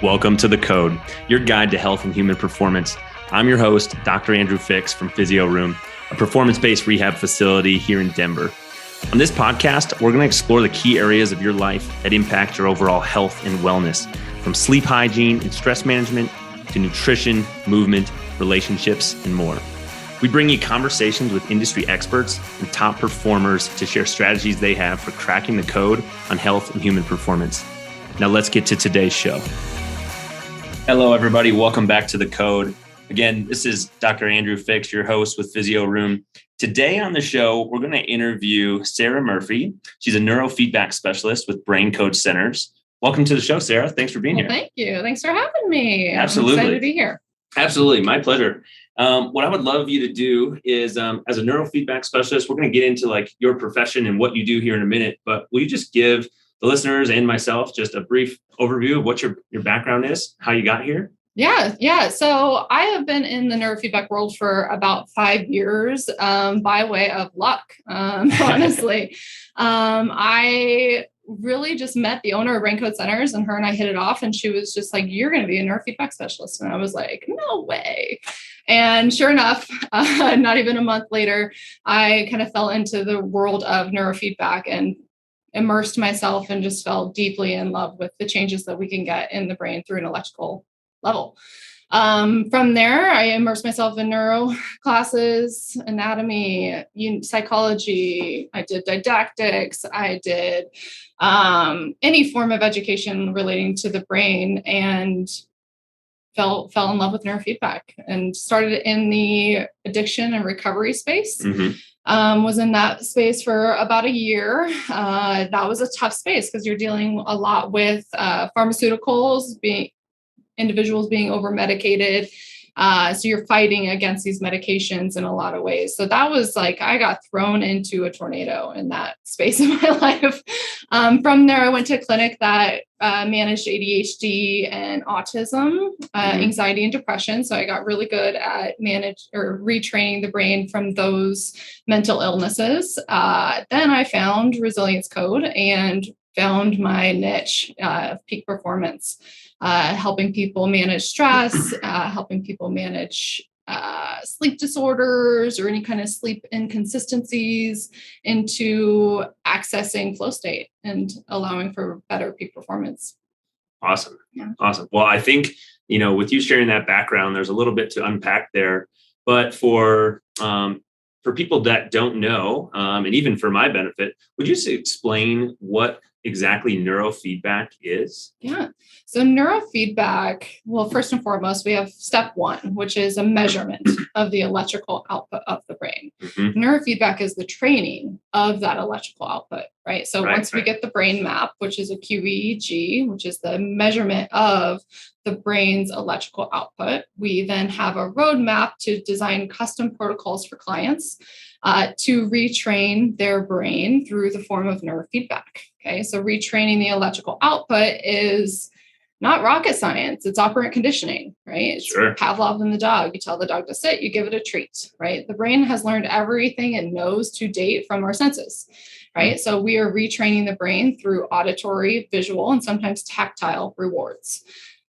Welcome to The Code, your guide to health and human performance. I'm your host, Dr. Andrew Fix from Physio Room, a performance-based rehab facility here in Denver. On this podcast, we're going to explore the key areas of your life that impact your overall health and wellness, from sleep hygiene and stress management to nutrition, movement, relationships, and more. We bring you conversations with industry experts and top performers to share strategies they have for cracking the code on health and human performance. Now let's get to today's show. Hello, everybody. Welcome back to The Code. Again, this is Dr. Andrew Fix, your host with Physio Room. Today on the show, we're going to interview Sarah Murphy. She's a neurofeedback specialist with Brain Code Centers. Welcome to the show, Sarah. Thanks for being here. Thank you. Thanks for having me. Absolutely. I'm excited to be here. Absolutely. My pleasure. What I would love you to do is, as a neurofeedback specialist, we're going to get into like your profession and what you do here in a minute, but will you just give the listeners and myself just a brief overview of what your background is, how you got here? Yeah. So I have been in the neurofeedback world for about 5 years by way of luck, honestly. I really just met the owner of Brain Code Centers, and her and I hit it off, and she was just like, "You're going to be a neurofeedback specialist." And I was like, "No way." And sure enough, not even a month later, I kind of fell into the world of neurofeedback and immersed myself and just fell deeply in love with the changes that we can get in the brain through an electrical level. From there, I immersed myself in neuro classes, anatomy, psychology. I did didactics. I did any form of education relating to the brain, and fell in love with neurofeedback and started in the addiction and recovery space. Was in that space for about a year. That was a tough space because you're dealing a lot with pharmaceuticals, individuals being over medicated. So you're fighting against these medications in a lot of ways. So that was like, I got thrown into a tornado in that space of my life. From there, I went to a clinic that managed ADHD and autism, anxiety and depression. So I got really good at retraining the brain from those mental illnesses. Then I found resilience code and found my niche of peak performance. Helping people manage stress, helping people manage sleep disorders or any kind of sleep inconsistencies into accessing flow state and allowing for better peak performance. Awesome. Yeah. Awesome. Well, I think, with you sharing that background, there's a little bit to unpack there, but for people that don't know, and even for my benefit, would you explain what exactly neurofeedback is? Yeah. So neurofeedback, well, first and foremost, we have step one, which is a measurement of the electrical output of the brain. Neurofeedback is the training of that electrical output, right? So once we get the brain map, which is a QEEG, which is the measurement of the brain's electrical output, we then have a roadmap to design custom protocols for clients to retrain their brain through the form of neurofeedback. Okay, so retraining the electrical output is not rocket science. It's operant conditioning, right? It's Pavlov and the dog. You tell the dog to sit, you give it a treat, right? The brain has learned everything it knows to date from our senses, right? So we are retraining the brain through auditory, visual, and sometimes tactile rewards.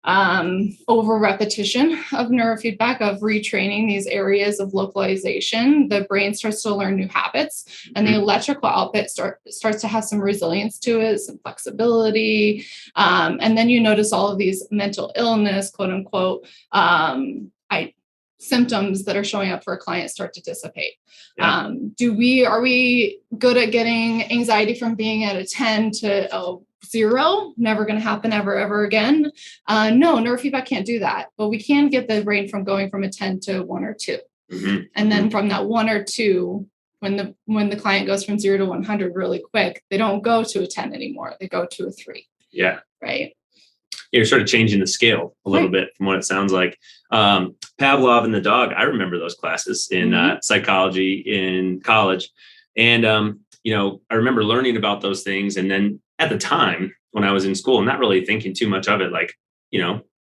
Over repetition of neurofeedback, of retraining these areas of localization, the brain starts to learn new habits, and the electrical output starts to have some resilience to it, some flexibility. And then you notice all of these mental illness, quote unquote, symptoms that are showing up for a client start to dissipate. Yeah. Are we good at getting anxiety from being at a 10 to 0? Never going to happen ever again. No, neurofeedback can't do that, but we can get the brain from going from a 10 to 1 or 2. And then from that 1 or 2, when the client goes from 0 to 100 really quick, they don't go to a 10 anymore. They go to a 3. Yeah. Right. You're sort of changing the scale a little bit from what it sounds like. Pavlov and the dog, I remember those classes in psychology in college. And, I remember learning about those things. And then at the time when I was in school, not really thinking too much of it, like,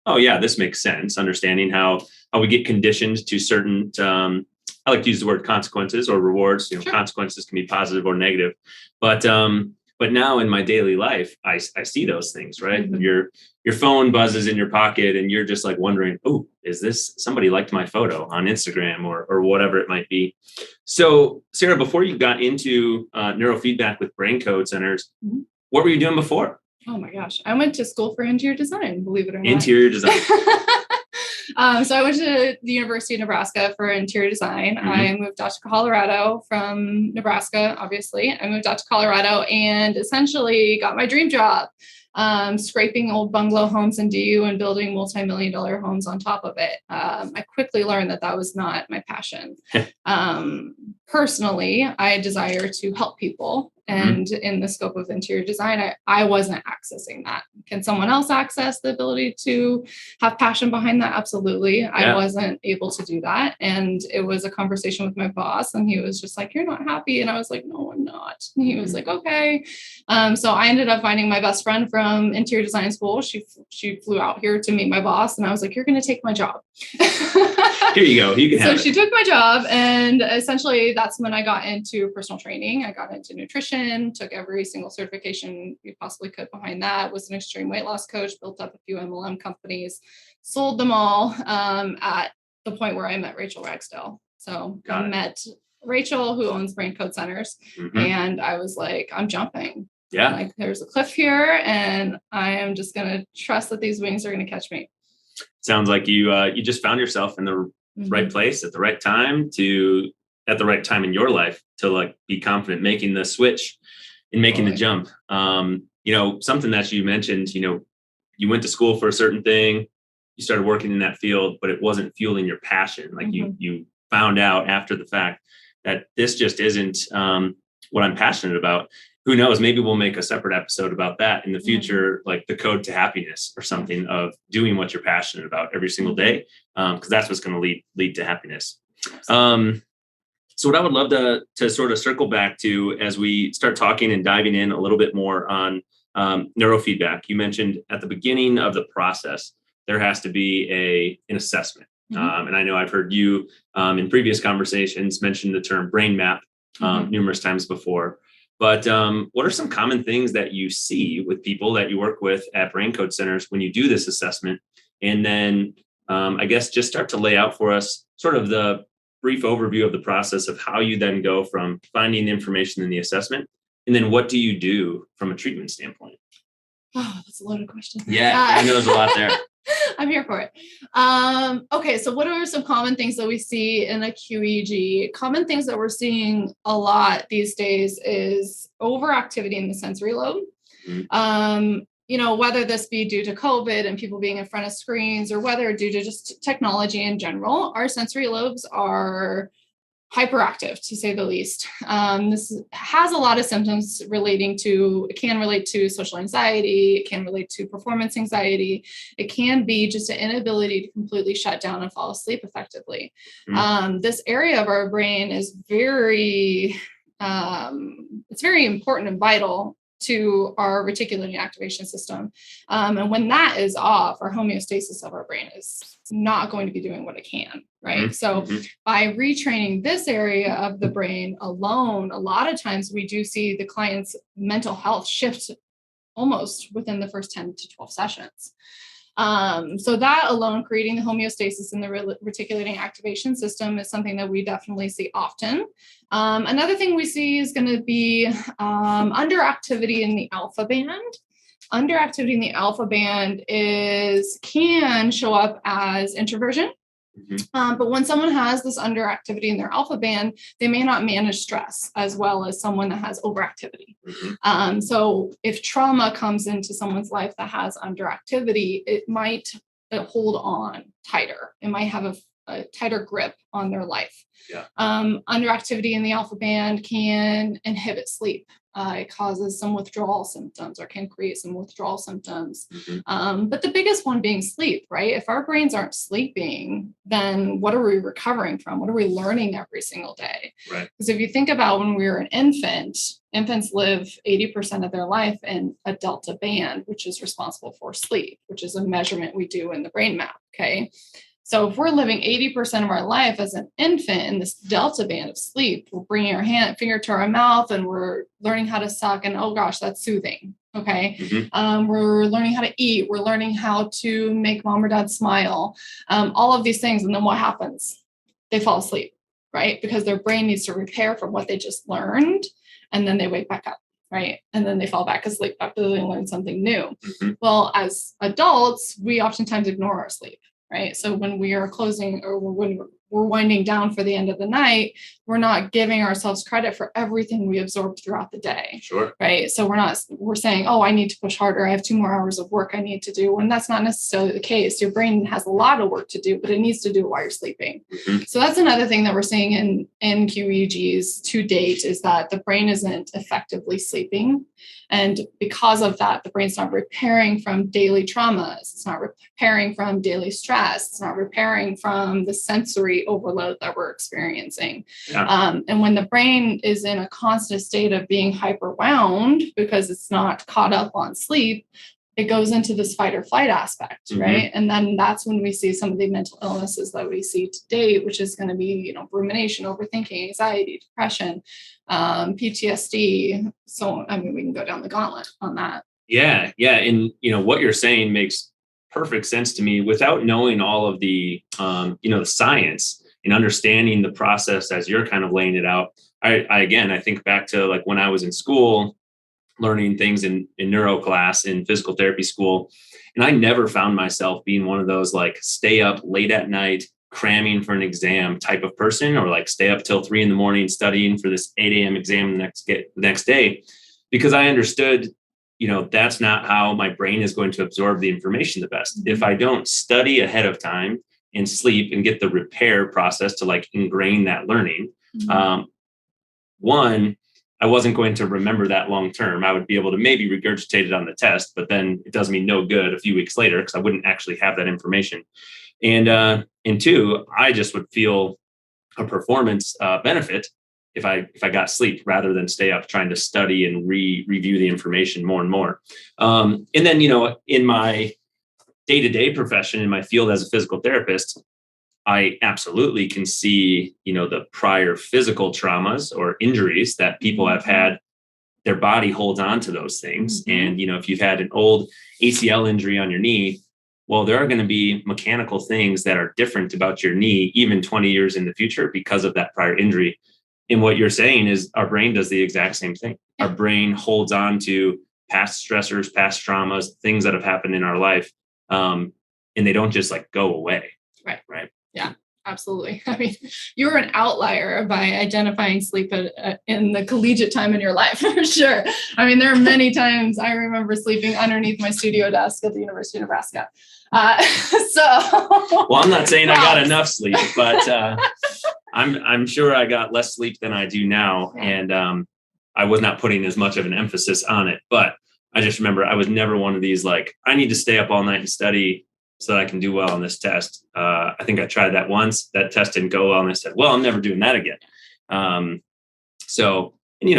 oh yeah, this makes sense. Understanding how we get conditioned to certain, I like to use the word consequences or rewards. Consequences can be positive or negative, but But now in my daily life, I see those things, right? Mhm. Your phone buzzes in your pocket and you're just like wondering, oh, is this somebody liked my photo on Instagram or whatever it might be. So Sarah, before you got into neurofeedback with brain code centers, Mhm. what were you doing before? Oh my gosh. I went to school for interior design, believe it or not. Interior design. So I went to the University of Nebraska for interior design. Mhm. I moved out to Colorado from Nebraska, obviously. I moved out to Colorado and essentially got my dream job, scraping old bungalow homes in DU and building multi-million-dollar homes on top of it. I quickly learned that was not my passion. Personally, I desire to help people. And in the scope of interior design, I wasn't accessing that. Can someone else access the ability to have passion behind that? Absolutely. Yeah. I wasn't able to do that. And it was a conversation with my boss and he was just like, you're not happy. And I was like, no, I'm not. And he was like, okay. So I ended up finding my best friend from interior design school. She flew out here to meet my boss and I was like, you're going to take my job. Here you go. You can have it. She took my job and essentially that's when I got into personal training. I got into nutrition, took every single certification you possibly could behind that, was an extreme weight loss coach, built up a few MLM companies, sold them all at the point where I met Rachel Ragsdale. So I met Rachel, who owns Brain Code Centers. And I was like, I'm jumping. Yeah. Like there's a cliff here and I am just going to trust that these wings are going to catch me. Sounds like you just found yourself in the right place at the right time at the right time in your life to like be confident making the switch and making the jump. Something that you mentioned, you went to school for a certain thing, you started working in that field, but it wasn't fueling your passion. Like you found out after the fact that this just isn't what I'm passionate about. Who knows, maybe we'll make a separate episode about that in the future, like the code to happiness or something of doing what you're passionate about every single day. Because that's what's going to lead to happiness. So what I would love to sort of circle back to as we start talking and diving in a little bit more on neurofeedback. You mentioned at the beginning of the process, there has to be an assessment. And I know I've heard you in previous conversations mention the term brain map numerous times before. But what are some common things that you see with people that you work with at Brain Code Centers when you do this assessment? And then I guess just start to lay out for us sort of the brief overview of the process of how you then go from finding the information in the assessment. And then what do you do from a treatment standpoint? Oh, that's a loaded question. Yeah, I know there's a lot there. I'm here for it. Okay, so what are some common things that we see in a QEEG? Common things that we're seeing a lot these days is overactivity in the sensory lobe. Whether this be due to COVID and people being in front of screens or whether due to just technology in general, our sensory lobes are hyperactive, to say the least. This has a lot of symptoms it can relate to social anxiety, it can relate to performance anxiety, it can be just an inability to completely shut down and fall asleep effectively. This area of our brain is very important and vital to our reticular activation system. And when that is off, our homeostasis of our brain is not going to be doing what it can, right? So by retraining this area of the brain alone, a lot of times we do see the client's mental health shift almost within the first 10 to 12 sessions. So that alone, creating the homeostasis in the reticulating activation system is something that we definitely see often. Another thing we see is going to be underactivity in the alpha band. Underactivity in the alpha band can show up as introversion. But when someone has this underactivity in their alpha band, they may not manage stress as well as someone that has overactivity. So if trauma comes into someone's life that has underactivity, it might hold on tighter. It might have a tighter grip on their life. Underactivity in the alpha band can inhibit sleep. It causes some withdrawal symptoms or can create some withdrawal symptoms. But the biggest one being sleep, right? If our brains aren't sleeping, then what are we recovering from? What are we learning every single day? Because if you think about when we were an infant, infants live 80% of their life in a delta band, which is responsible for sleep, which is a measurement we do in the brain map. Okay. So if we're living 80% of our life as an infant in this delta band of sleep, we're bringing our finger to our mouth and we're learning how to suck, and oh gosh, that's soothing. Okay. We're learning how to eat. We're learning how to make mom or dad smile. All of these things. And then what happens? They fall asleep, right? Because their brain needs to repair from what they just learned. And then they wake back up, right? And then they fall back asleep after they learn something new. Well, as adults, we oftentimes ignore our sleep, right? So when we are closing, or when we're winding down for the end of the night, we're not giving ourselves credit for everything we absorbed throughout the day. Sure. Right. So we're saying, oh, I need to push harder. I have 2 more hours of work I need to do. When that's not necessarily the case. Your brain has a lot of work to do, but it needs to do it while you're sleeping. So that's another thing that we're seeing in QEEGs to date, is that the brain isn't effectively sleeping. And because of that, the brain's not repairing from daily traumas. It's not repairing from daily stress. It's not repairing from the sensory overload that we're experiencing. And when the brain is in a constant state of being hyperwound because it's not caught up on sleep, it goes into this fight or flight aspect, right? And then that's when we see some of the mental illnesses that we see to date, which is going to be, rumination, overthinking, anxiety, depression, PTSD. So, I mean, we can go down the gauntlet on that. Yeah. And, what you're saying makes perfect sense to me without knowing all of the, the science and understanding the process as you're kind of laying it out. I think back to like when I was in school, learning things in neuro class in physical therapy school. And I never found myself being one of those like stay up late at night, cramming for an exam type of person, or like stay up till 3 a.m. studying for this 8 a.m. exam the next day, because I understood, that's not how my brain is going to absorb the information the best. If I don't study ahead of time and sleep and get the repair process to like ingrain that learning, one, I wasn't going to remember that long term. I would be able to maybe regurgitate it on the test, but then it does me no good a few weeks later because I wouldn't actually have that information. And two, I just would feel a performance benefit if I got sleep rather than stay up trying to study and review the information more and more. And then, in my day-to-day profession, in my field as a physical therapist, I absolutely can see, the prior physical traumas or injuries that people have had. Their body holds on to those things. And, if you've had an old ACL injury on your knee, well, there are going to be mechanical things that are different about your knee, even 20 years in the future because of that prior injury. And what you're saying is our brain does the exact same thing. Our brain holds on to past stressors, past traumas, things that have happened in our life. And they don't just like go away. Right. Yeah, absolutely. I mean, you were an outlier by identifying sleep in the collegiate time in your life, for sure. I mean, there are many times I remember sleeping underneath my studio desk at the University of Nebraska. Well, I'm not saying I got enough sleep, but I'm sure I got less sleep than I do now. And I was not putting as much of an emphasis on it. But I just remember I was never one of these, like, I need to stay up all night and study so that I can do well on this test. I think I tried that once. That test didn't go well. And I said, well, I'm never doing that again.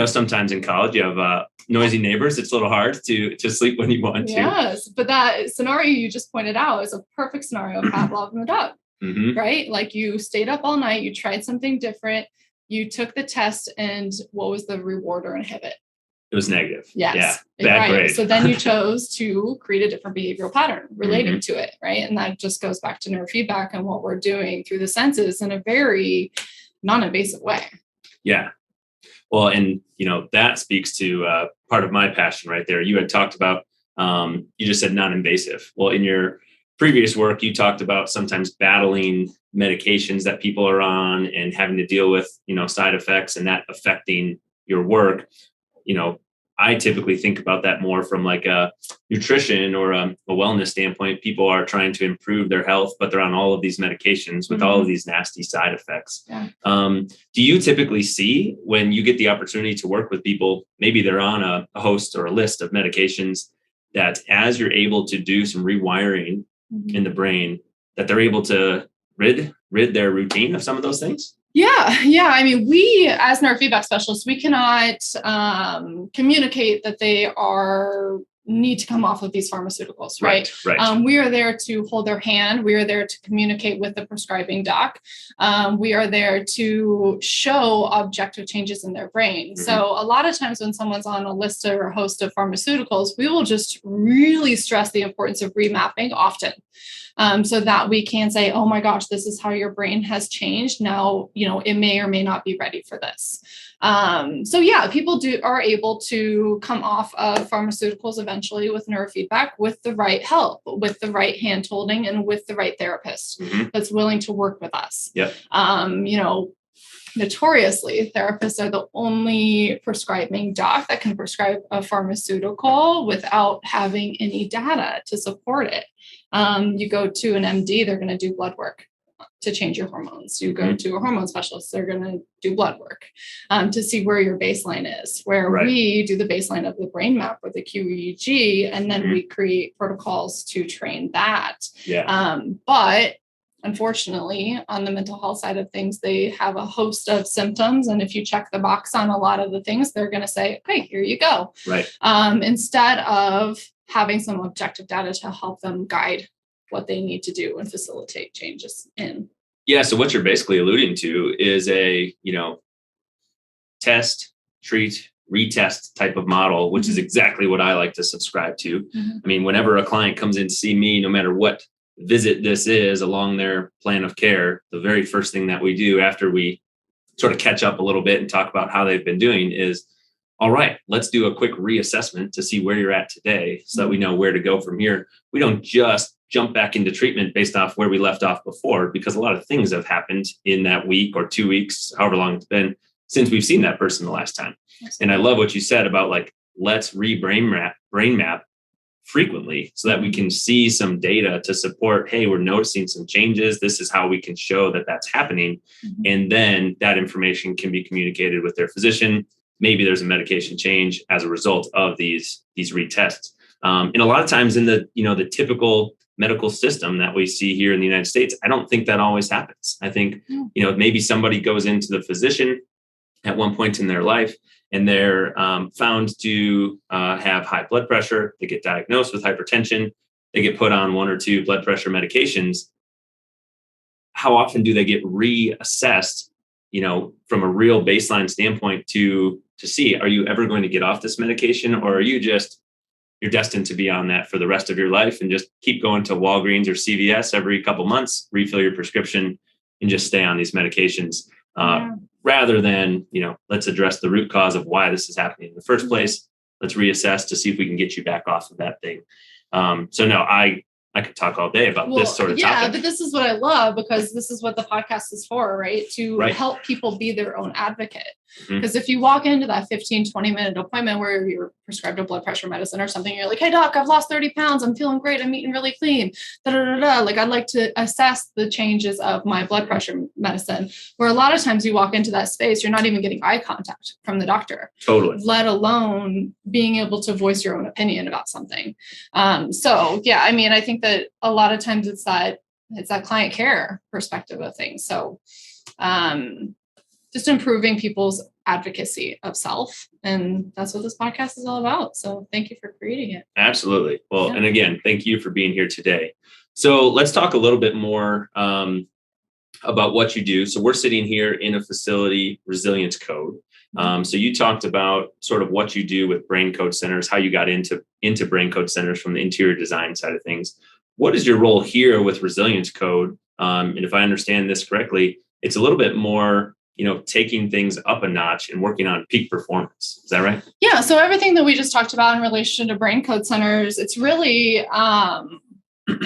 Sometimes in college you have noisy neighbors. It's a little hard to sleep when you want to. Yes, but that scenario you just pointed out is a perfect scenario of Pavlov and the dog, right? Like you stayed up all night, you tried something different, you took the test, and what was the reward or inhibit? It was negative. Yes. Yeah. Bad grade. So then you chose to create a different behavioral pattern relating to it, right? And that just goes back to neurofeedback and what we're doing through the senses in a very non-invasive way. Yeah. Well, and, that speaks to part of my passion right there. You had talked about, you just said non-invasive. Well, in your previous work, you talked about sometimes battling medications that people are on and having to deal with, side effects and that affecting your work. I typically think about that more from like a nutrition or a wellness standpoint. People are trying to improve their health, but they're on all of these medications with all of these nasty side effects. Yeah. Do you typically see when you get the opportunity to work with people, maybe they're on a host or a list of medications, that as you're able to do some rewiring in the brain, that they're able to rid their routine of some of those things? Yeah. I mean, we as neurofeedback specialists, we cannot communicate that they are need to come off of these pharmaceuticals, right? Right. We are there to hold their hand. We are there to communicate with the prescribing doc. We are there to show objective changes in their brain. Mm-hmm. So a lot of times when someone's on a list or a host of pharmaceuticals, we will just really stress the importance of remapping often. So that we can say, oh my gosh, this is how your brain has changed. Now, it may or may not be ready for this. So yeah, people are able to come off of pharmaceuticals eventually with neurofeedback with the right help, with the right hand holding, and with the right therapist that's willing to work with us. Yep. Notoriously, therapists are the only prescribing doc that can prescribe a pharmaceutical without having any data to support it. You go to an MD, they're going to do blood work to change your hormones. You go to a hormone specialist, they're going to do blood work to see where your baseline is, where we do the baseline of the brain map or the QEEG, and then we create protocols to train that. Yeah. But unfortunately, on the mental health side of things, they have a host of symptoms. And if you check the box on a lot of the things, they're going to say, okay, here you go. Right. Instead of having some objective data to help them guide what they need to do and facilitate changes in. Yeah. So what you're basically alluding to is a, test, treat, retest type of model, which is exactly what I like to subscribe to. I mean, whenever a client comes in to see me, no matter what visit this is along their plan of care, the very first thing that we do after we sort of catch up a little bit and talk about how they've been doing is, all right, let's do a quick reassessment to see where you're at today so that we know where to go from here. We don't just jump back into treatment based off where we left off before, because a lot of things have happened in that week or 2 weeks, however long it's been since we've seen that person the last time. And I love what you said about let's brain map frequently so that we can see some data to support, hey, we're noticing some changes. This is how we can show that that's happening. And then that information can be communicated with their physician. Maybe there's a medication change as a result of these retests. And a lot of times in the typical medical system that we see here in the United States, I don't think that always happens. I think, maybe somebody goes into the physician at one point in their life and they're found to have high blood pressure. They get diagnosed with hypertension. They get put on 1 or 2 blood pressure medications. How often do they get reassessed, from a real baseline standpoint to see, are you ever going to get off this medication, or are you're destined to be on that for the rest of your life and just keep going to Walgreens or CVS every couple months, refill your prescription, and just stay on these medications rather than, let's address the root cause of why this is happening in the first place. Let's reassess to see if we can get you back off of that thing. So no, I could talk all day about this sort of topic. Yeah, but this is what I love, because this is what the podcast is for, right? To help people be their own advocate. Because if you walk into that 15, 20-minute appointment where you're prescribed a blood pressure medicine or something, you're like, hey, doc, I've lost 30 pounds. I'm feeling great. I'm eating really clean. Like, I'd like to assess the changes of my blood pressure medicine. Where a lot of times you walk into that space, you're not even getting eye contact from the doctor. Totally. Let alone being able to voice your own opinion about something. So, yeah, I mean, I think that a lot of times it's that client care perspective of things. So, just improving people's advocacy of self. And that's what this podcast is all about. So thank you for creating it. Absolutely. Well, and again, thank you for being here today. So let's talk a little bit more about what you do. So we're sitting here in a facility resilience code. So you talked about sort of what you do with brain code centers, how you got into brain code centers from the interior design side of things. What is your role here with resilience code? And if I understand this correctly, it's a little bit more taking things up a notch and working on peak performance. Is that right? Yeah. So everything that we just talked about in relation to brain code centers, it's really, in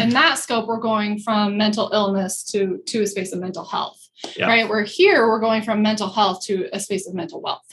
that scope, we're going from mental illness to a space of mental health, right? We're going from mental health to a space of mental wealth,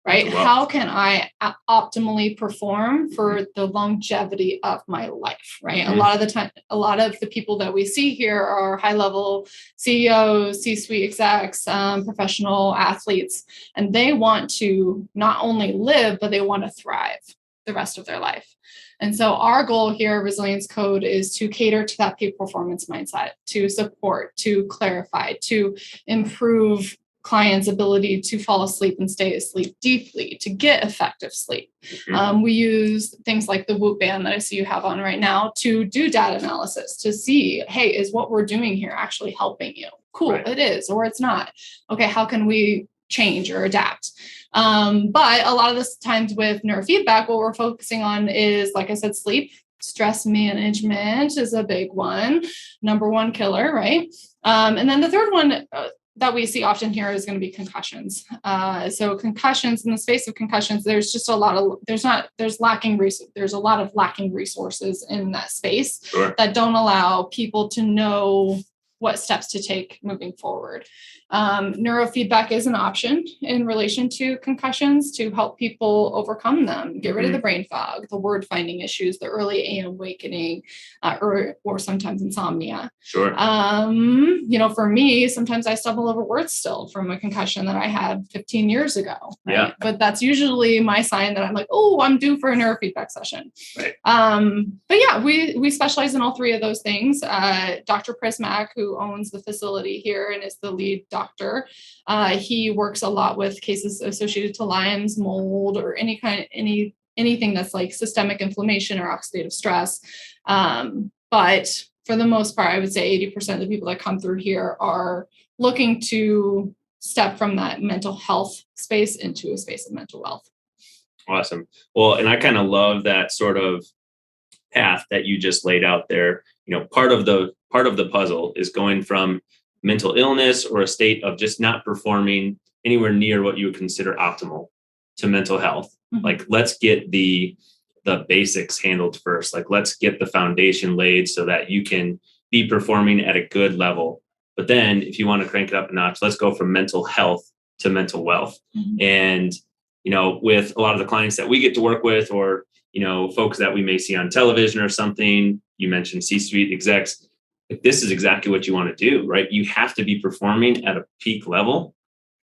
right? How can I optimally perform for the longevity of my life, right? A lot of the time, a lot of the people that we see here are high-level CEOs, C-suite execs, professional athletes, and they want to not only live, but they want to thrive the rest of their life. And so our goal here at Resilience Code is to cater to that peak performance mindset, to support, to clarify, to improve clients' ability to fall asleep and stay asleep deeply, to get effective sleep. We use things like the Whoop band that I see you have on right now to do data analysis, to see, hey, is what we're doing here actually helping you? Cool, It is, or it's not. Okay, how can we change or adapt? But a lot of the times with neurofeedback, what we're focusing on is, like I said, sleep. Stress management is a big one, number one killer, right? And then the third one that we see often here is going to be concussions. So concussions, in the space of concussions, there's just a lot of, there's a lot of lacking resources in that space that don't allow people to know what steps to take moving forward. Neurofeedback is an option in relation to concussions to help people overcome them, get rid of the brain fog, the word finding issues, the early AM awakening, or sometimes insomnia. For me, sometimes I stumble over words still from a concussion that I had 15 years ago. Right? Yeah. But that's usually my sign that I'm like, oh, I'm due for a neurofeedback session. Right. But yeah, we specialize in all three of those things. Dr. Prismack, who owns the facility here and is the lead doctor, he works a lot with cases associated to Lyme's, mold, or anything that's like systemic inflammation or oxidative stress. But for the most part, I would say 80% of the people that come through here are looking to step from that mental health space into a space of mental wealth. Awesome. Well, and I kind of love that sort of path that you just laid out there. Part of the puzzle is going from mental illness or a state of just not performing anywhere near what you would consider optimal to mental health. Like, let's get the basics handled first. Like, let's get the foundation laid so that you can be performing at a good level. But then if you want to crank it up a notch, let's go from mental health to mental wealth. And, with a lot of the clients that we get to work with, or, folks that we may see on television or something, you mentioned C-suite execs, this is exactly what you want to do, right? You have to be performing at a peak level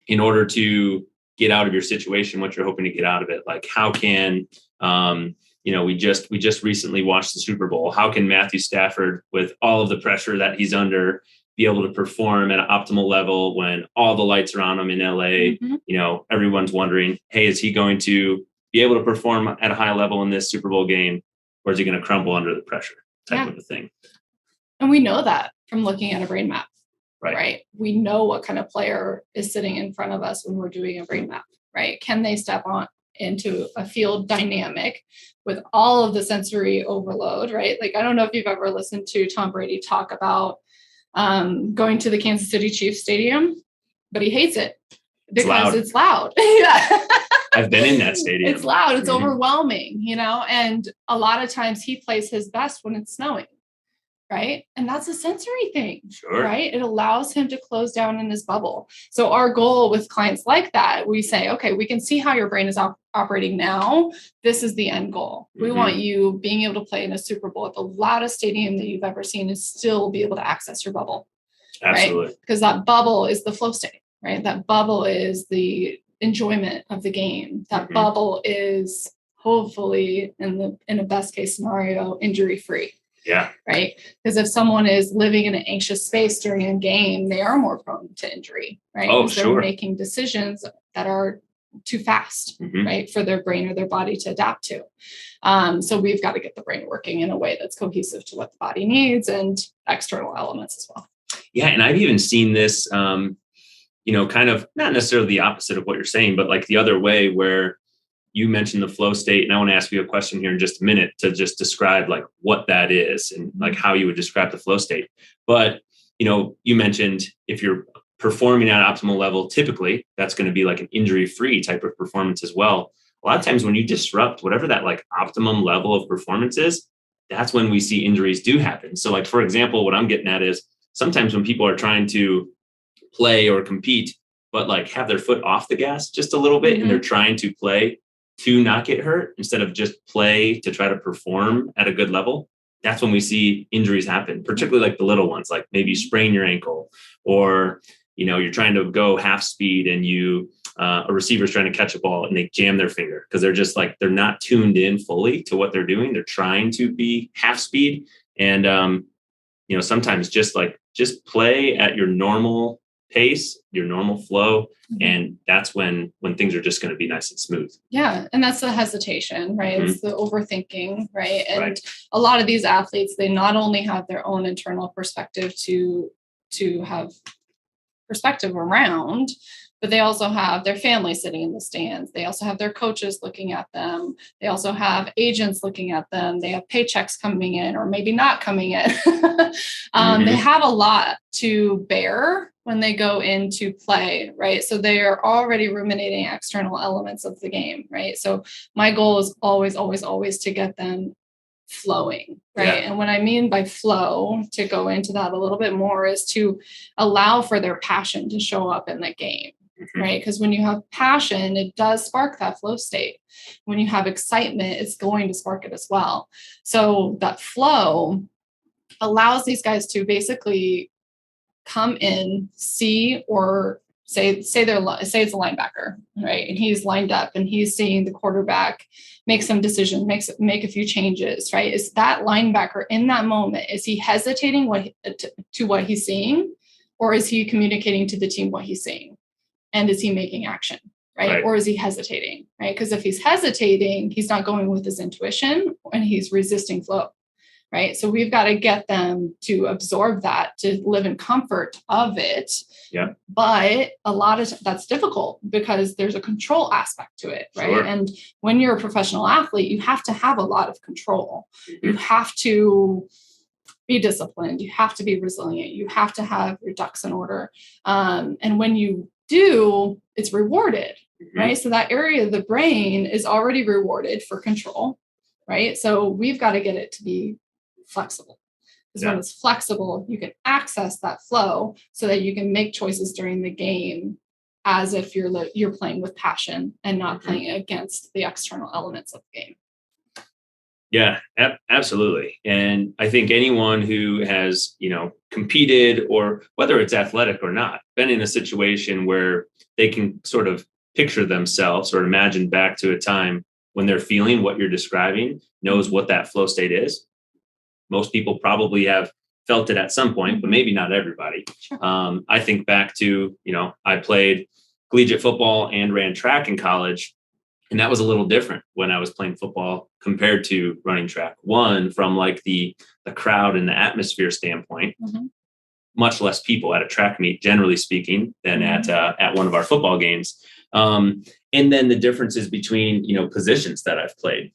in order to get out of your situation, what you're hoping to get out of it. Like, how can, we just recently watched the Super Bowl. How can Matthew Stafford, with all of the pressure that he's under, be able to perform at an optimal level when all the lights are on him in LA? Everyone's wondering, hey, is he going to be able to perform at a high level in this Super Bowl game, or is he going to crumble under the pressure type of a thing? And we know that from looking at a brain map, right? We know what kind of player is sitting in front of us when we're doing a brain map, right? Can they step on into a field dynamic with all of the sensory overload, right? Like, I don't know if you've ever listened to Tom Brady talk about going to the Kansas City Chiefs stadium, but he hates it because it's loud. Yeah. I've been in that stadium. It's loud. It's overwhelming, and a lot of times he plays his best when it's snowing. Right. And that's a sensory thing, right? It allows him to close down in his bubble. So our goal with clients like that, we say, okay, we can see how your brain is operating now. This is the end goal. We want you being able to play in a Super Bowl at the loudest stadium that you've ever seen and still be able to access your bubble. Absolutely. Right? Because that bubble is the flow state, right? That bubble is the enjoyment of the game. That bubble is hopefully, in a best case scenario, injury free. Yeah. Right. Because if someone is living in an anxious space during a game, they are more prone to injury, right? Oh, because they're making decisions that are too fast, right, for their brain or their body to adapt to. So we've got to get the brain working in a way that's cohesive to what the body needs and external elements as well. Yeah. And I've even seen this, kind of not necessarily the opposite of what you're saying, but like the other way, where you mentioned the flow state, and I want to ask you a question here in just a minute to just describe like what that is and like how you would describe the flow state. But, you mentioned if you're performing at an optimal level, typically that's going to be like an injury-free type of performance as well. A lot of times when you disrupt whatever that like optimum level of performance is, that's when we see injuries do happen. So like, for example, what I'm getting at is sometimes when people are trying to play or compete, but like have their foot off the gas just a little bit and they're trying to play to not get hurt instead of just play to try to perform at a good level, that's when we see injuries happen, particularly like the little ones, like maybe you sprain your ankle, or, you're trying to go half speed and a receiver's trying to catch a ball and they jam their finger because they're just like, they're not tuned in fully to what they're doing. They're trying to be half speed. And, sometimes just play at your normal pace, your normal flow. And that's when things are just going to be nice and smooth. Yeah. And that's the hesitation, right? It's the overthinking, right? And Right. a lot of these athletes, they not only have their own internal perspective to have perspective around, but they also have their family sitting in the stands. They also have their coaches looking at them. They also have agents looking at them. They have paychecks coming in or maybe not coming in. They have a lot to bear when they go into play, right? So they are already ruminating external elements of the game, right? So my goal is always, always, always to get them flowing, right? Yeah. And what I mean by flow, to go into that a little bit more, is to allow for their passion to show up in the game, right? Because when you have passion, it does spark that flow state. When you have excitement, it's going to spark it as well. So that flow allows these guys to basically come in, see, or say it's a linebacker, right? And he's lined up and he's seeing the quarterback make some decisions, make a few changes, right? Is that linebacker in that moment, is he hesitating to what he's seeing, or is he communicating to the team what he's seeing? And is he making action, right? Or is he hesitating, right? Because if he's hesitating, he's not going with his intuition and he's resisting flow. Right. So we've got to get them to absorb that, to live in comfort of it. Yeah. But a lot of that's difficult because there's a control aspect to it. Right. Sure. And when you're a professional athlete, you have to have a lot of control. You have to be disciplined. You have to be resilient. You have to have your ducks in order. And when you do, it's rewarded. Right. So that area of the brain is already rewarded for control. Right. So we've got to get it to be flexible, because when it's flexible, you can access that flow so that you can make choices during the game as if you're playing with passion and not playing against the external elements of the game. Yeah, absolutely. And I think anyone who has, competed, or whether it's athletic or not, been in a situation where they can sort of picture themselves or imagine back to a time when they're feeling what you're describing, knows what that flow state is. Most people probably have felt it at some point, but maybe not everybody. Sure. I think back to, I played collegiate football and ran track in college. And that was a little different when I was playing football compared to running track. One, from like the crowd and the atmosphere standpoint, much less people at a track meet, generally speaking, than at one of our football games. And then the differences between, positions that I've played,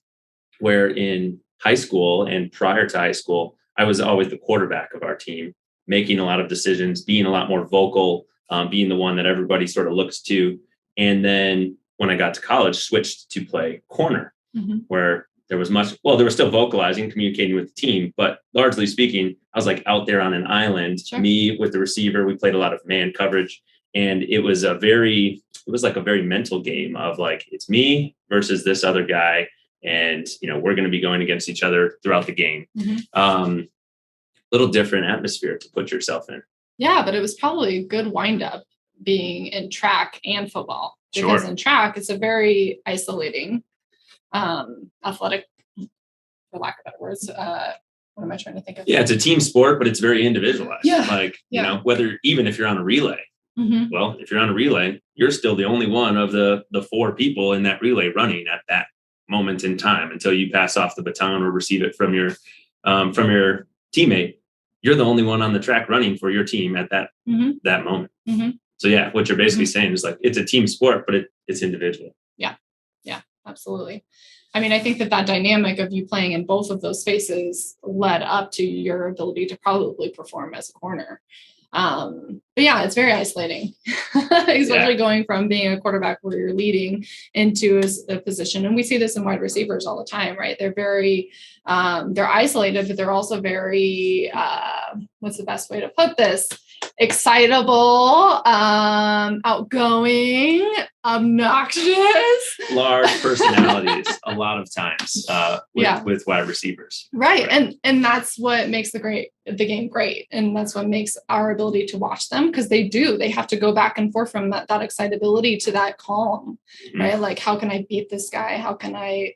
where in high school and prior to high school, I was always the quarterback of our team, making a lot of decisions, being a lot more vocal, being the one that everybody sort of looks to. And then when I got to college, switched to play corner, where there was there was still vocalizing, communicating with the team, but largely speaking, I was like out there on an island, me with the receiver. We played a lot of man coverage, and it was like a very mental game of like, it's me versus this other guy. And, we're going to be going against each other throughout the game. Little different atmosphere to put yourself in. Yeah, but it was probably a good wind up being in track and football. Because in track, it's a very isolating, athletic, for lack of better words. What am I trying to think of? Yeah, it's a team sport, but it's very individualized. Yeah. Whether even if you're on a relay, well, if you're on a relay, you're still the only one of the 4 people in that relay running at that moment in time until you pass off the baton or receive it from your teammate. You're the only one on the track running for your team at that moment. So yeah, what you're basically saying is like, it's a team sport, but it's individual. Yeah, absolutely. I mean, I think that dynamic of you playing in both of those spaces led up to your ability to probably perform as a corner. But yeah, it's very isolating, especially going from being a quarterback where you're leading into a position. And we see this in wide receivers all the time, right? They're very, they're isolated, but they're also very, what's the best way to put this? Excitable, outgoing, obnoxious, large personalities a lot of times with wide receivers. Right. And that's what makes the game great. And that's what makes our ability to watch them, because they have to go back and forth from that excitability to that calm, right? Like, how can I beat this guy? How can I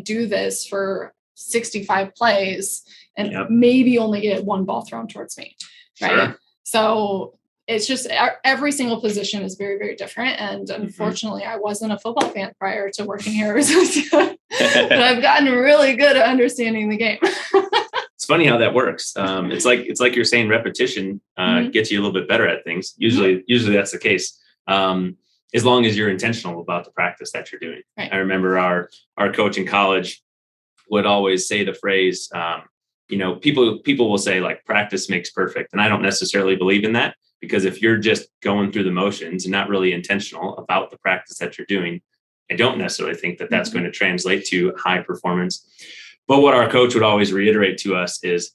do this for 65 plays and maybe only get one ball thrown towards me? Right. Sure. So it's just every single position is very, very different. And unfortunately, I wasn't a football fan prior to working here. But I've gotten really good at understanding the game. It's funny how that works. It's like you're saying repetition gets you a little bit better at things. Usually that's the case. As long as you're intentional about the practice that you're doing. Right. I remember our coach in college would always say the phrase, people will say like practice makes perfect. And I don't necessarily believe in that, because if you're just going through the motions and not really intentional about the practice that you're doing, I don't necessarily think that that's going to translate to high performance. But what our coach would always reiterate to us is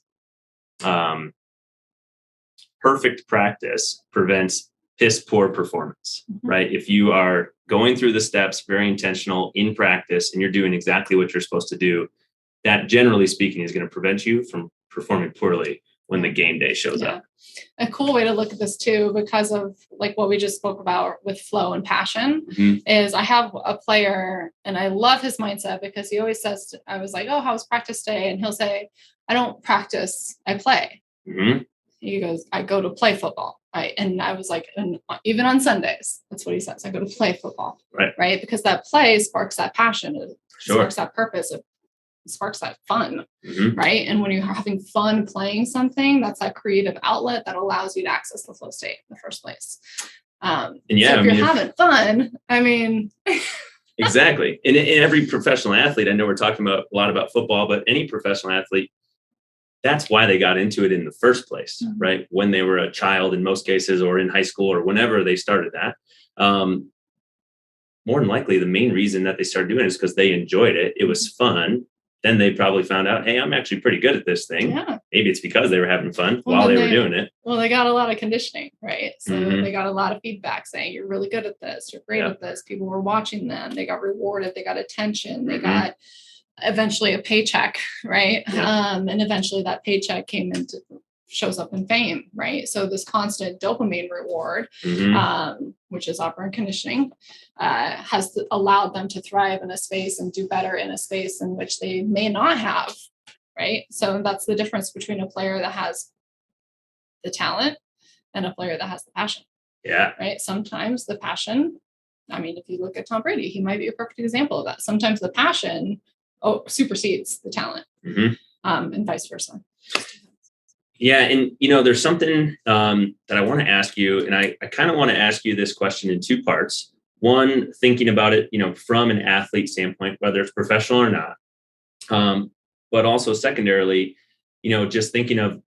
perfect practice prevents piss poor performance, right? If you are going through the steps, very intentional in practice, and you're doing exactly what you're supposed to do, that generally speaking is going to prevent you from performing poorly when the game day shows up. A cool way to look at this too, because of like what we just spoke about with flow and passion, is I have a player and I love his mindset, because he always says, I was like, oh, how was practice day? And he'll say, I don't practice, I play. He goes, I go to play football. Right. And I was like, and even on Sundays, that's what he says. I go to play football. Right. Because that play sparks that passion. It sparks that purpose. It sparks that fun. Right. And when you're having fun playing something, that's that creative outlet that allows you to access the flow state in the first place. So if you're having fun, exactly. And every professional athlete, I know we're talking about a lot about football, but any professional athlete, that's why they got into it in the first place, right? When they were a child in most cases, or in high school, or whenever they started that. More than likely, the main reason that they started doing it is because they enjoyed it. It was fun. Then they probably found out, hey, I'm actually pretty good at this thing. Yeah. Maybe it's because they were having fun while they were doing it. Well, they got a lot of conditioning, right? So they got a lot of feedback saying, you're really good at this. You're great at this. People were watching them. They got rewarded. They got attention. They got eventually a paycheck, right? And eventually that paycheck shows up in fame, right? So this constant dopamine reward, which is operant conditioning, has allowed them to thrive in a space and do better in a space in which they may not have, right? So that's the difference between a player that has the talent and a player that has the passion. Yeah. Right. Sometimes the passion, if you look at Tom Brady, he might be a perfect example of that. Sometimes the passion supersedes the talent, and vice versa. Yeah. And, there's something that I want to ask you, and I kind of want to ask you this question in two parts. One, thinking about it, from an athlete standpoint, whether it's professional or not, but also secondarily, just thinking of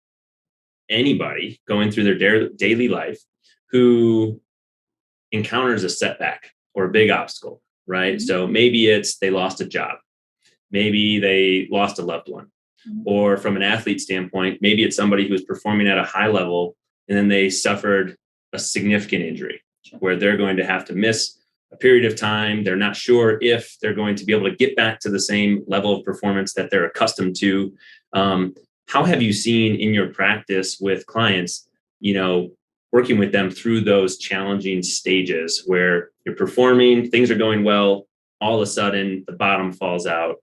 anybody going through their daily life who encounters a setback or a big obstacle, right? So maybe it's they lost a job. Maybe they lost a loved one. Or from an athlete standpoint, maybe it's somebody who's performing at a high level and then they suffered a significant injury where they're going to have to miss a period of time. They're not sure if they're going to be able to get back to the same level of performance that they're accustomed to. How have you seen in your practice with clients, working with them through those challenging stages where you're performing, things are going well, all of a sudden the bottom falls out,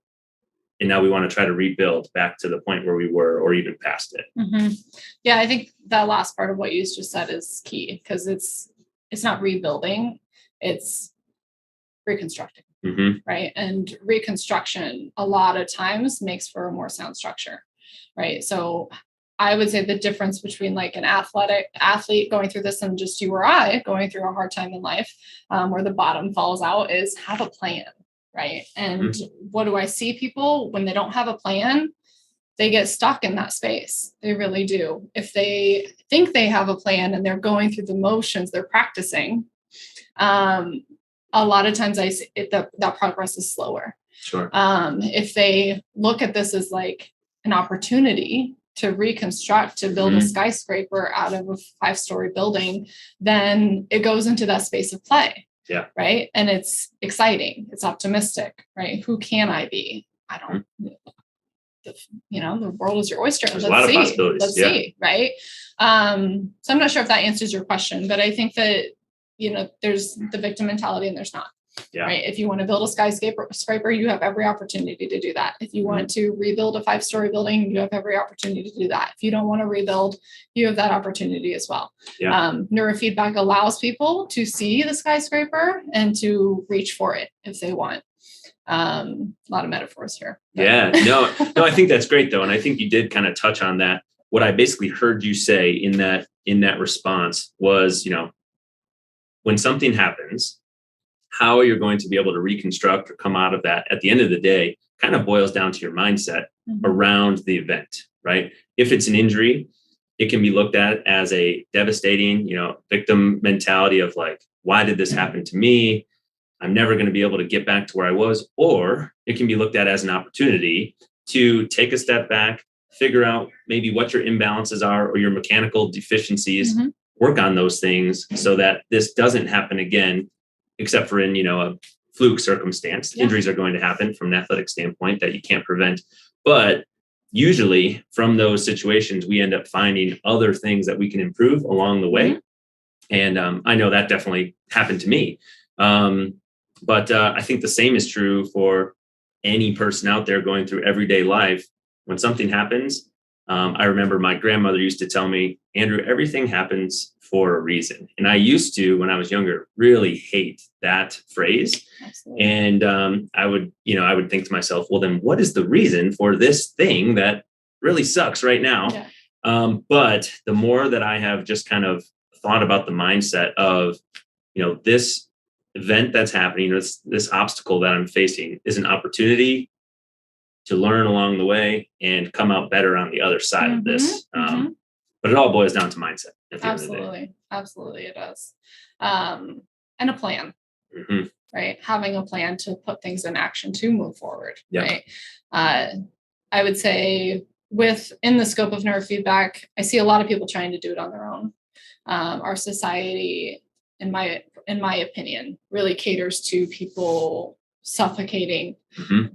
and now we want to try to rebuild back to the point where we were, or even past it? Yeah, I think that last part of what you just said is key, because it's not rebuilding, it's reconstructing, right? And reconstruction a lot of times makes for a more sound structure, right? So I would say the difference between like an athlete going through this and just you or I going through a hard time in life, where the bottom falls out, is have a plan. Right. And what do I see people when they don't have a plan? They get stuck in that space. They really do. If they think they have a plan and they're going through the motions, they're practicing. A lot of times I see that progress is slower. Sure. If they look at this as like an opportunity to reconstruct, to build a skyscraper out of a 5-story building, then it goes into that space of play. Yeah. Right. And it's exciting. It's optimistic. Right. Who can I be? I don't, the world is your oyster. There's a lot of possibilities. Let's see. Right. So I'm not sure if that answers your question, but I think that, there's the victim mentality and there's not. Yeah. Right. If you want to build a skyscraper, you have every opportunity to do that. If you want to rebuild a 5-story building, you have every opportunity to do that. If you don't want to rebuild, you have that opportunity as well. Yeah. Neurofeedback allows people to see the skyscraper and to reach for it if they want. A lot of metaphors here. But. Yeah, no, I think that's great though. And I think you did kind of touch on that. What I basically heard you say in that response was, when something happens, how you're going to be able to reconstruct or come out of that at the end of the day kind of boils down to your mindset around the event, right? If it's an injury, it can be looked at as a devastating, victim mentality of like, why did this happen to me? I'm never going to be able to get back to where I was. Or it can be looked at as an opportunity to take a step back, figure out maybe what your imbalances are or your mechanical deficiencies, work on those things so that this doesn't happen again, except for in, a fluke circumstance. Yeah. Injuries are going to happen from an athletic standpoint that you can't prevent. But usually from those situations, we end up finding other things that we can improve along the way. And I know that definitely happened to me. But I think the same is true for any person out there going through everyday life. When something happens, I remember my grandmother used to tell me, Andrew, everything happens for a reason. And I used to, when I was younger, really hate that phrase. Absolutely. And I would think to myself, well, then what is the reason for this thing that really sucks right now? Yeah. But the more that I have just kind of thought about the mindset of, this event that's happening, this obstacle that I'm facing is an opportunity to learn along the way and come out better on the other side of this. But it all boils down to mindset. Absolutely. Absolutely. It does. And a plan, right? Having a plan to put things in action to move forward. Yep. Right. I would say within the scope of neurofeedback, I see a lot of people trying to do it on their own. Our society, in my opinion, really caters to people suffocating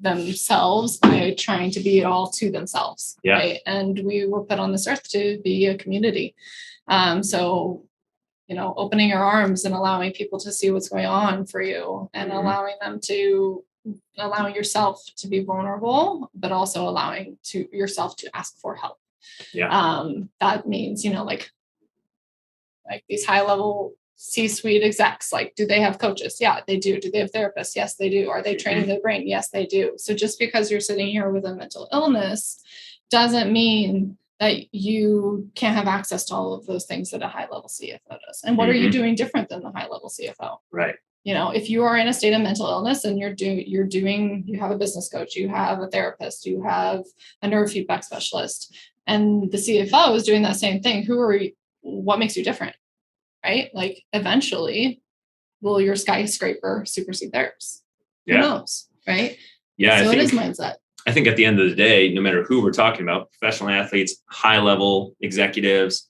themselves by trying to be it all to themselves. Yeah. Right. And we were put on this earth to be a community. So, opening your arms and allowing people to see what's going on for you and allowing yourself to be vulnerable, but also allowing yourself to ask for help. Yeah. That means, like these high level C-suite execs, do they have coaches? Yeah, they do. Do they have therapists? Yes, they do. Are they training their brain? Yes, they do. So just because you're sitting here with a mental illness doesn't mean that you can't have access to all of those things that a high level CFO does. And what are you doing different than the high level CFO? Right. If you are in a state of mental illness and you have a business coach, you have a therapist, you have a neurofeedback specialist, and the CFO is doing that same thing. What makes you different? Right? Eventually, will your skyscraper supersede theirs? Yeah. Who knows? Right? Yeah. So it is mindset. I think at the end of the day, no matter who we're talking about, professional athletes, high level executives,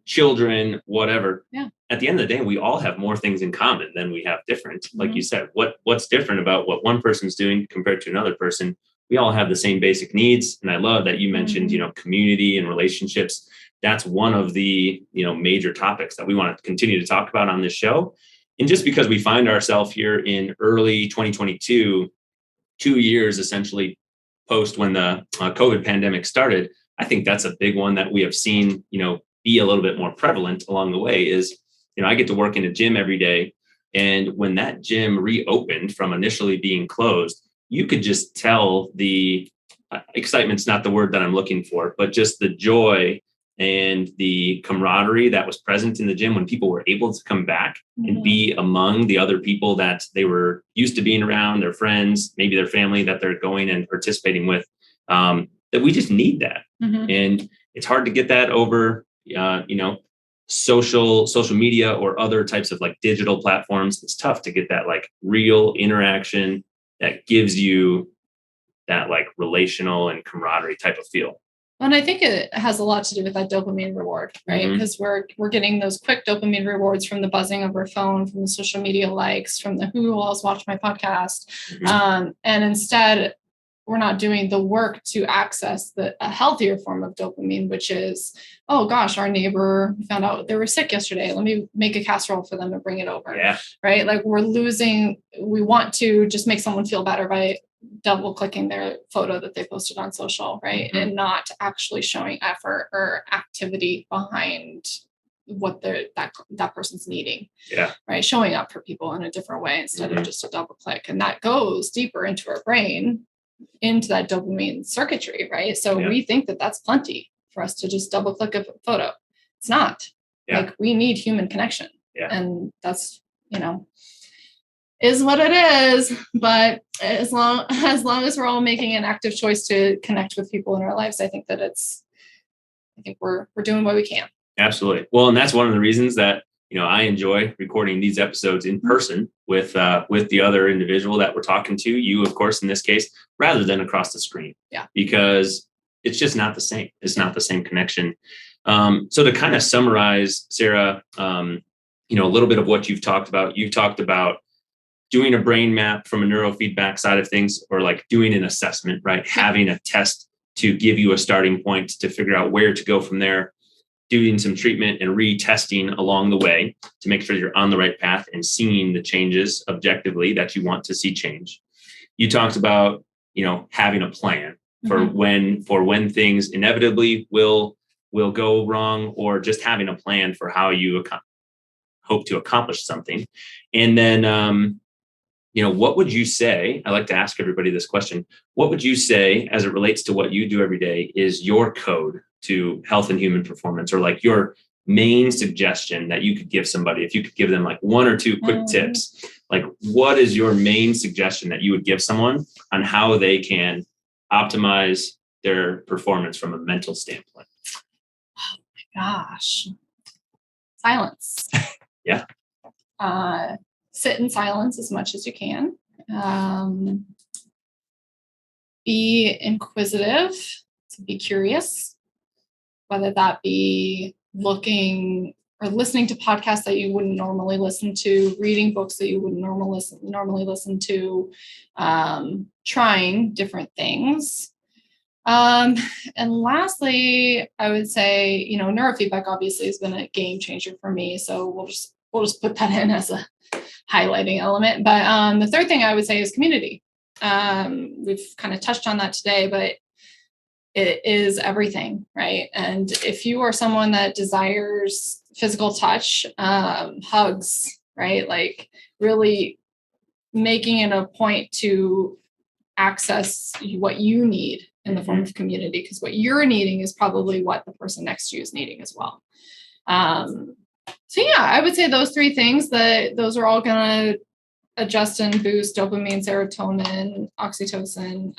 children, whatever. Yeah. At the end of the day, we all have more things in common than we have different. Like you said, what's different about what one person's doing compared to another person? We all have the same basic needs. And I love that you mentioned, community and relationships. That's one of the, major topics that we want to continue to talk about on this show. And just because we find ourselves here in early 2022, 2 years essentially post when the COVID pandemic started, I think that's a big one that we have seen, be a little bit more prevalent along the way is, I get to work in a gym every day. And when that gym reopened from initially being closed, you could just tell the excitement's not the word that I'm looking for, but just the joy and the camaraderie that was present in the gym when people were able to come back and be among the other people that they were used to being around, their friends, maybe their family that they're going and participating with, that we just need that. And it's hard to get that over, social media or other types of digital platforms. It's tough to get that real interaction that gives you that relational and camaraderie type of feel. And I think it has a lot to do with that dopamine reward, right? Because we're getting those quick dopamine rewards from the buzzing of our phone, from the social media likes, from the who else watched my podcast. And instead, we're not doing the work to access a healthier form of dopamine, which is, oh gosh, our neighbor found out they were sick yesterday. Let me make a casserole for them and bring it over. Yeah. Right. Like we want to just make someone feel better by double clicking their photo that they posted on social. Right. And not actually showing effort or activity behind what that person's needing. Yeah. Right. Showing up for people in a different way instead of just a double click. And that goes deeper into our brain, into that dopamine circuitry. Right. So we think that that's plenty for us to just double click a photo. It's not. Like, we need human connection. Yeah. And that's, is what it is. But as long as we're all making an active choice to connect with people in our lives, I think we're doing what we can. Absolutely. Well, and that's one of the reasons that, I enjoy recording these episodes in person with the other individual that we're talking to, you, of course, in this case, rather than across the screen. Yeah. Because it's just not the same. It's not the same connection. So to kind of summarize, Sarah, a little bit of what you've talked about doing a brain map from a neurofeedback side of things, or like doing an assessment, right? Having a test to give you a starting point to figure out where to go from there, doing some treatment and retesting along the way to make sure you're on the right path and seeing the changes objectively that you want to see change. You talked about, having a plan for when things inevitably will go wrong, or just having a plan for how you hope to accomplish something. And then, what would you say? I like to ask everybody this question. What would you say, as it relates to what you do every day, is your code to health and human performance, or like your main suggestion that you could give somebody? If you could give them like one or two quick tips, like what is your main suggestion that you would give someone on how they can optimize their performance from a mental standpoint? Oh my gosh. Silence. Yeah. Sit in silence as much as you can. Be inquisitive, to be curious, whether that be looking or listening to podcasts that you wouldn't normally listen to, reading books that you wouldn't normally listen to, trying different things. And lastly, I would say, neurofeedback obviously has been a game changer for me. So we'll just put that in as a highlighting element. But the third thing I would say is community. We've kind of touched on that today, but it is everything, right? And if you are someone that desires physical touch, hugs, right? Like really making it a point to access what you need in the form of community, because what you're needing is probably what the person next to you is needing as well. So yeah, I would say those three things, those are all going to adjust and boost dopamine, serotonin, oxytocin,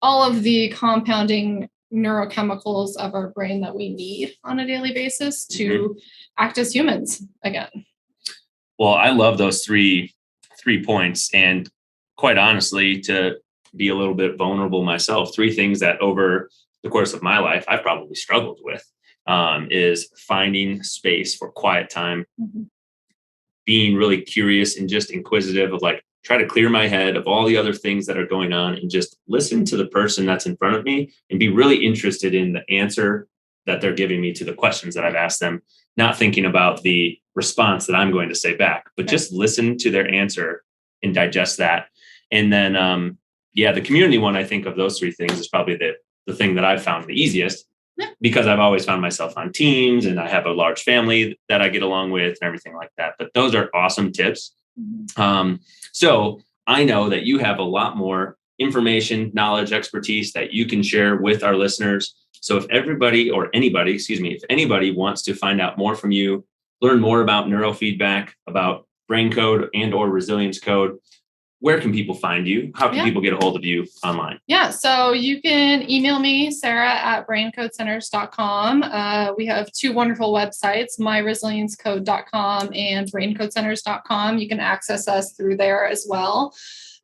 all of the compounding neurochemicals of our brain that we need on a daily basis to act as humans again. Well, I love those three points. And quite honestly, to be a little bit vulnerable myself, three things that over the course of my life, I've probably struggled with. Is finding space for quiet time, being really curious and just inquisitive of like, try to clear my head of all the other things that are going on and just listen to the person that's in front of me and be really interested in the answer that they're giving me to the questions that I've asked them, not thinking about the response that I'm going to say back, but just listen to their answer and digest that. And then, the community one, I think of those three things is probably the thing that I've found the easiest, because I've always found myself on teams and I have a large family that I get along with and everything like that. But those are awesome tips. So I know that you have a lot more information, knowledge, expertise that you can share with our listeners. So if anybody wants to find out more from you, learn more about neurofeedback, about brain code and or resilience code, where can people find you? How can people get a hold of you online? Yeah, so you can email me, sarah@braincodecenters.com. We have two wonderful websites, myresiliencecode.com and braincodecenters.com. You can access us through there as well.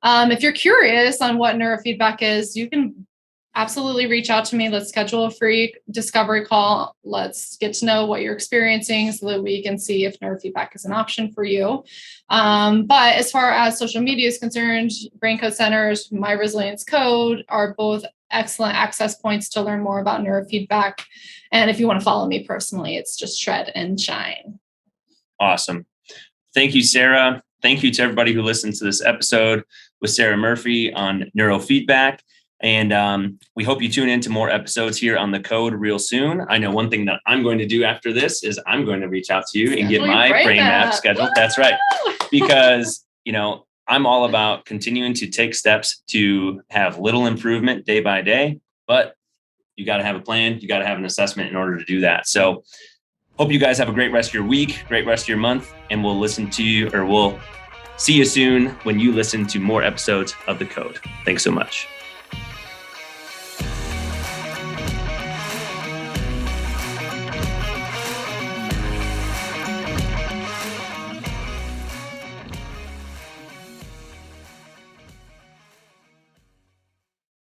If you're curious on what neurofeedback is, you can absolutely reach out to me. Let's schedule a free discovery call. Let's get to know what you're experiencing so that we can see if neurofeedback is an option for you. But as far as social media is concerned, Brain Code Centers, My Resilience Code are both excellent access points to learn more about neurofeedback. And if you want to follow me personally, it's just Shred and Shine. Awesome. Thank you, Sarah. Thank you to everybody who listened to this episode with Sarah Murphy on neurofeedback. And we hope you tune in to more episodes here on The Code real soon. I know one thing that I'm going to do after this is I'm going to reach out to you and get my brain map scheduled. That's right. Because, I'm all about continuing to take steps to have little improvement day by day, but you got to have a plan. You got to have an assessment in order to do that. So hope you guys have a great rest of your week, great rest of your month, and we'll see you soon when you listen to more episodes of The Code. Thanks so much.